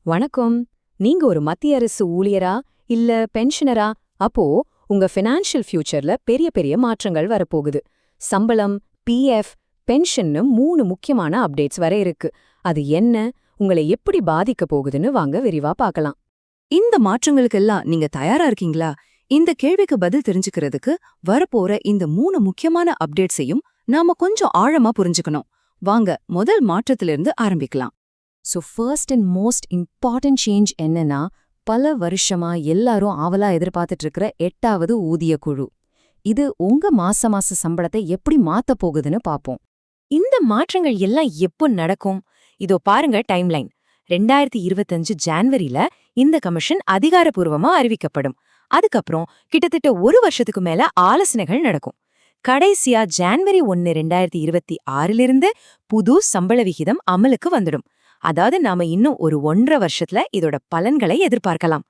வணக்கம். நீங்க ஒரு மத்திய அரசு ஊழியரா இல்ல பென்ஷனரா? அப்போ உங்க ஃபினான்ஷியல் ஃபியூச்சர்ல பெரிய பெரிய மாற்றங்கள் வரப்போகுது. சம்பளம், பிஎஃப், பென்ஷன்னு 3 முக்கியமான அப்டேட்ஸ் வர இருக்கு. அது என்ன, உங்களை எப்படி பாதிக்க போகுதுன்னு வாங்க விரிவா பார்க்கலாம். இந்த மாற்றங்களுக்கெல்லாம் நீங்க தயாரா இருக்கீங்களா? இந்த கேள்விக்கு பதில் தெரிஞ்சுக்கிறதுக்கு வரப்போற இந்த 3 முக்கியமான அப்டேட்ஸையும் நாம கொஞ்சம் ஆழமா புரிஞ்சுக்கணும். வாங்க முதல் மாற்றத்திலிருந்து ஆரம்பிக்கலாம். So first and most important change என்னன்னா, பல வருஷமா எல்லாரும் ஆவலா எதிர்பார்த்துட்டு இருக்கிற 8வது ஊதிய குழு. இது உங்க மாச சம்பளத்தை எப்படி மாத்த போகுதுன்னு பாப்போம். இந்த மாற்றங்கள் எல்லாம் எப்போ நடக்கும்? இதோ பாருங்க டைம்லைன். 2025 ஜான்வரியில இந்த கமிஷன் அதிகாரப்பூர்வமா அறிவிக்கப்படும். அதுக்கப்புறம் கிட்டத்தட்ட 1 வருஷத்துக்கு மேல ஆலோசனைகள் நடக்கும். கடைசியா ஜான்வரி 1, 2026 புது சம்பள விகிதம் அமலுக்கு வந்துடும். அதாவது நாம இன்னும் ஒரு 1.5 வருஷத்துல இதோட பலன்களை எதிர்பார்க்கலாம்.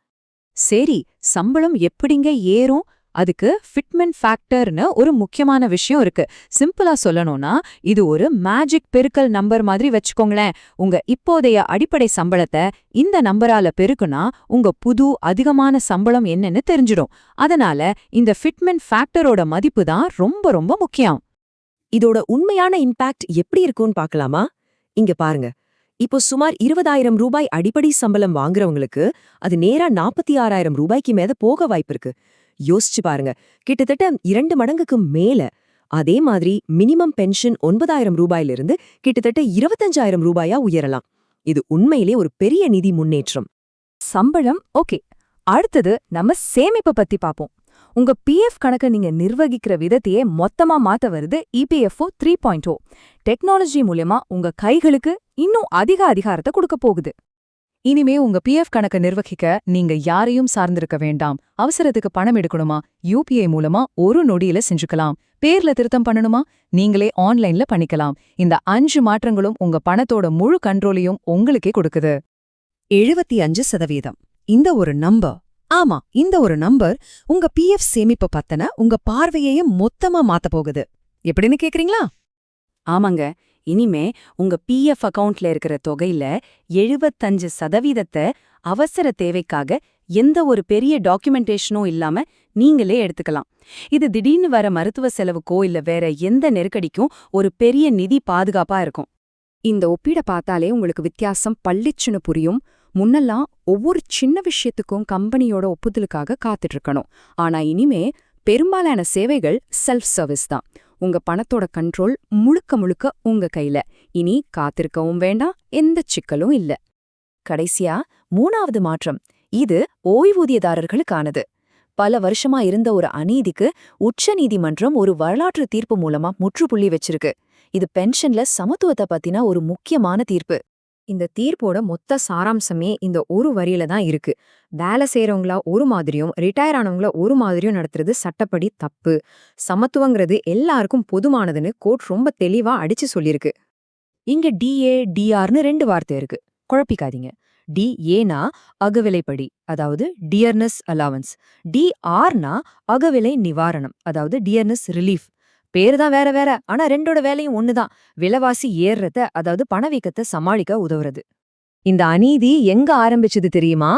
சரி, சம்பளம் எப்படிங்க ஏறும்? அதுக்கு ஃபிட்மென்ட் ஃபேக்டர்னு ஒரு முக்கியமான விஷயம் இருக்கு. சிம்பிளா சொல்லணும்னா, இது ஒரு மேஜிக் பெருக்கல் நம்பர் மாதிரி வச்சுக்கோங்களேன். உங்க இப்போதைய அடிப்படை சம்பளத்தை இந்த நம்பரால பெருக்குனா உங்க புது அதிகமான சம்பளம் என்னன்னு தெரிஞ்சிடும். அதனால இந்த ஃபிட்மென்ட் ஃபேக்டரோட மதிப்பு தான் ரொம்ப ரொம்ப முக்கியம். இதோட உண்மையான இம்பாக்ட் எப்படி இருக்கும்னு பார்க்கலாமா? இங்க பாருங்க. இப்போ சுமார் 20,000 ரூபாய் அடிப்படை சம்பளம் வாங்குறவங்களுக்கு அது நேரா 46,000 ரூபாய்க்கு மேல போக வாய்ப்பு இருக்கு. யோசிச்சு பாருங்க, கிட்டத்தட்ட 2 மடங்குக்கு மேல. அதே மாதிரி மினிமம் பென்ஷன் 9,000 ரூபாயிலிருந்து கிட்டத்தட்ட 25,000 ரூபாயா உயரலாம். இது உண்மையிலே ஒரு பெரிய நிதி முன்னேற்றம். சம்பளம் ஓகே. அடுத்தது நம்ம சேமிப்பு பத்தி பாப்போம். உங்க பிஎஃப் கணக்க நீங்க நிர்வகிக்கிற விதத்தையே மொத்தமா மாத்த வருது இபிஎஃப்ஓ 3.0. டெக்னாலஜி மூலமா உங்க கைகளுக்கு இன்னும் அதிக அதிகாரத்தை கொடுக்க போகுது. இனிமே உங்க பிஎஃப் கணக்க நிர்வகிக்க நீங்க யாரையும் சார்ந்திருக்க வேண்டாம். அவசரத்துக்கு பணம் எடுக்கணுமா, யூபிஐ மூலமா ஒரு நொடியில செஞ்சுக்கலாம். பேர்ல திருத்தம் பண்ணணுமா, நீங்களே ஆன்லைன்ல பண்ணிக்கலாம். இந்த 5 மாற்றங்களும் உங்க பணத்தோட முழு கண்ட்ரோலையும் உங்களுக்கே கொடுக்குது. 75%. இந்த ஒரு நம்பர், ஆமா, இந்த ஒரு நம்பர் உங்க பிஎஃப் சேமிப்பு பத்தன உங்க பார்வையையும் மொத்தமா மாத்த போகுது. எப்படின்னு கேக்குறீங்களா? ஆமாங்க, இனிமே உங்க பிஎஃப் அக்கவுண்ட்ல இருக்கிற தொகையில 75% அவசர தேவைக்காக எந்த ஒரு பெரிய டாக்குமெண்டேஷனும் இல்லாம நீங்களே எடுத்துக்கலாம். இது திடீர்னு வர மருத்துவ செலவுக்கோ இல்ல வேற எந்த நெருக்கடிக்கும் ஒரு பெரிய நிதி பாதுகாப்பா இருக்கும். இந்த ஒப்பீட பார்த்தாலே உங்களுக்கு வித்தியாசம் பள்ளிச்சுன்னு புரியும். முன்னெல்லாம் ஒவ்வொரு சின்ன விஷயத்துக்கும் கம்பெனியோட ஒப்புதலுக்காக காத்துட்டு இருக்கணும். ஆனா இனிமே பெரும்பாலான சேவைகள் செல்ஃப் சர்வீஸ் தான். உங்க பணத்தோட கண்ட்ரோல் முழுக்க முழுக்க உங்க கையில. இனி காத்திருக்கவும் வேண்டாம், எந்த சிக்கலும் இல்ல. கடைசியா 3வது மாற்றம். இது ஓய்வூதியதாரர்களுக்கானது. பல வருஷமா இருந்த ஒரு அநீதிக்கு உச்ச நீதிமன்றம் ஒரு வரலாற்று தீர்ப்பு மூலமா முற்றுப்புள்ளி வச்சிருக்கு. இது பென்ஷன்ல சமத்துவத்தை பத்தின ஒரு முக்கியமான தீர்ப்பு. இந்த தீர்ப்போட மொத்த சாராம்சமே இந்த ஒரு வரியில தான் இருக்கு. வேலை செய்யறவங்களா ஒரு மாதிரியும் ரிட்டையர் ஆனவங்கள ஒரு மாதிரியும் நடத்துறது சட்டப்படி தப்பு. சமத்துவங்கிறது எல்லாருக்கும் பொதுமானதுன்னு கோர்ட் ரொம்ப தெளிவா அடிச்சு சொல்லிருக்கு. இங்க டிஏ டிஆர்னு 2 வார்த்தை இருக்கு, குழப்பிக்காதீங்க. டிஏனா அகவிலைப்படி, அதாவது டியர்னஸ் அலவன்ஸ். டிஆர்னா அகவிலை நிவாரணம், அதாவது டியர்னஸ் ரிலீஃப். பேரு தான் வேற வேற, ஆனா ரெண்டோட வேலையும் ஒண்ணுதான். விலைவாசி ஏறுறத, அதாவது பணவீக்கத்தை சமாளிக்க உதவுறது. இந்த அநீதி எங்க ஆரம்பிச்சது தெரியுமா?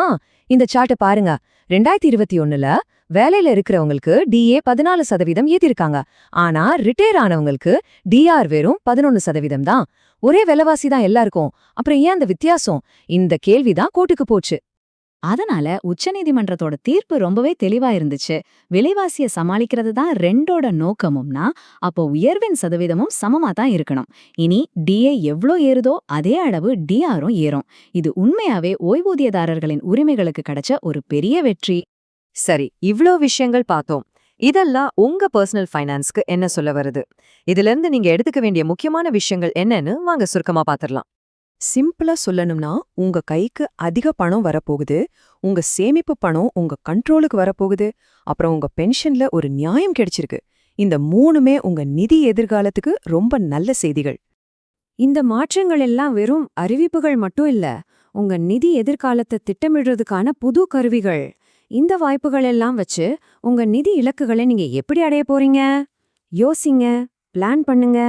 இந்த சார்ட்ட பாருங்க. 2021ல வேலையில இருக்கிறவங்களுக்கு டிஏ 14% ஏத்திருக்காங்க. ஆனா ரிட்டையர் ஆனவங்களுக்கு டிஆர் வெறும் 11% தான். ஒரே விலைவாசி தான் எல்லாருக்கும். அப்புறம் ஏன் அந்த வித்தியாசம்? இந்த கேள்விதான் கோர்ட்டுக்கு போச்சு. அதனால உச்சநீதிமன்றத்தோட தீர்ப்பு ரொம்பவே தெளிவா இருந்துச்சு. விலைவாசிய சமாளிக்கிறது தான் ரெண்டோட நோக்கமும்னா, அப்போ உயர்வின் சதவீதமும் சமமா தான் இருக்கணும். இனி டிஏ எவ்ளோ ஏறுதோ அதே அளவு டிஆரும் ஏறும். இது உண்மையாவே ஓய்வூதியதாரர்களின் உரிமைகளுக்கு கிடைச்ச ஒரு பெரிய வெற்றி. சரி, இவ்ளோ விஷயங்கள் பார்த்தோம். இதெல்லாம் உங்க பர்சனல் ஃபைனான்ஸ்க்கு என்ன சொல்ல வருது? இதுல இருந்து நீங்க எடுத்துக்க வேண்டிய முக்கியமான விஷயங்கள் என்னன்னு வாங்க சுருக்கமா பாத்திரலாம். சிம்பிளா சொல்லணும்னா, உங்க கைக்கு அதிக பணம் வரப்போகுது, உங்க சேமிப்பு பணம் உங்க கண்ட்ரோலுக்கு வரப்போகுது, அப்புறம் உங்க பென்ஷன்ல ஒரு நியாயம் கிடைச்சிருக்கு. இந்த 3மே உங்க நிதி எதிர்காலத்துக்கு ரொம்ப நல்ல செய்திகள். இந்த மாற்றங்கள் எல்லாம் வெறும் அறிவிப்புகள் மட்டும் இல்ல, உங்க நிதி எதிர்காலத்தை திட்டமிடுறதுக்கான புது கருவிகள். இந்த வாய்ப்புகள் எல்லாம் வச்சு உங்க நிதி இலக்குகளை நீங்க எப்படி அடைய போறீங்க? யோசிங்க, பிளான் பண்ணுங்க.